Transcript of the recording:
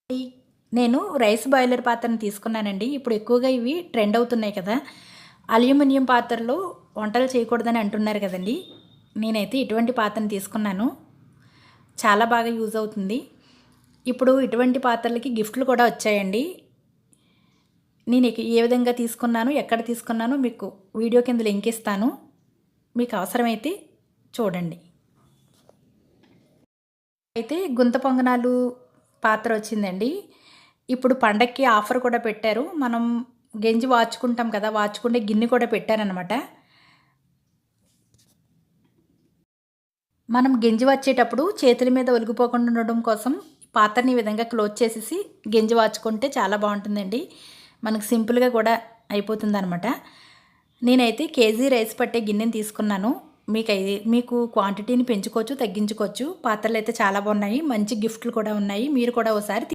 ఈ నేను rice boiler పాత్రను తీసుకున్నానండి. ఇప్పుడు ఎక్కువగా ఇవి ట్రెండ్ అవుతున్నాయి కదా! అల్యూమినియం పాత్రలో వంటలు చేయకూడదని అంటున్నారు కదండీ! నేనైతే ఇటువంటి పాత్రను తీసుకున్నాను. చాలా బాగా యూజ్ అవుతుంది. ఇప్పుడు ఇటువంటి పాత్రలకి గిఫ్ట్‌లు కూడా వచ్చాయండి. నేను ఏ విధంగా తీసుకున్నాను, ఎక్కడ తీసుకున్నానో మీకు వీడియో కింద లింక్ ఇస్తాను. మీకు అవసరమైతే చూడండి. అయితే గుంత పొంగనాలు పాత్ర వచ్చిందండి. ఇప్పుడు పండక్కి ఆఫర్ కూడా పెట్టారు. మనం గెంజి వార్చుకుంటాం కదా! వార్చుకునే గిన్నె కూడా పెట్టారనమాట. మనం గెంజి వచ్చేటప్పుడు చేతుల మీద ఒలిగిపోకుండా ఉండడం కోసం పాత్రని ఈ విధంగా క్లోజ్ చేసేసి గెంజి వార్చుకుంటే చాలా బావుంటుందండి. మనకు సింపుల్‌గా కూడా అయిపోతుందనమాట. నేనైతే కేజీ రైస్ పట్టే గిన్నెని తీసుకున్నాను. మీకు క్వాంటిటీని పెంచుకోవచ్చు, తగ్గించుకోవచ్చు. పాత్రలైతే చాలా బాగున్నాయి. మంచి గిఫ్ట్‌లు కూడా ఉన్నాయి. మీరు కూడా ఓసారి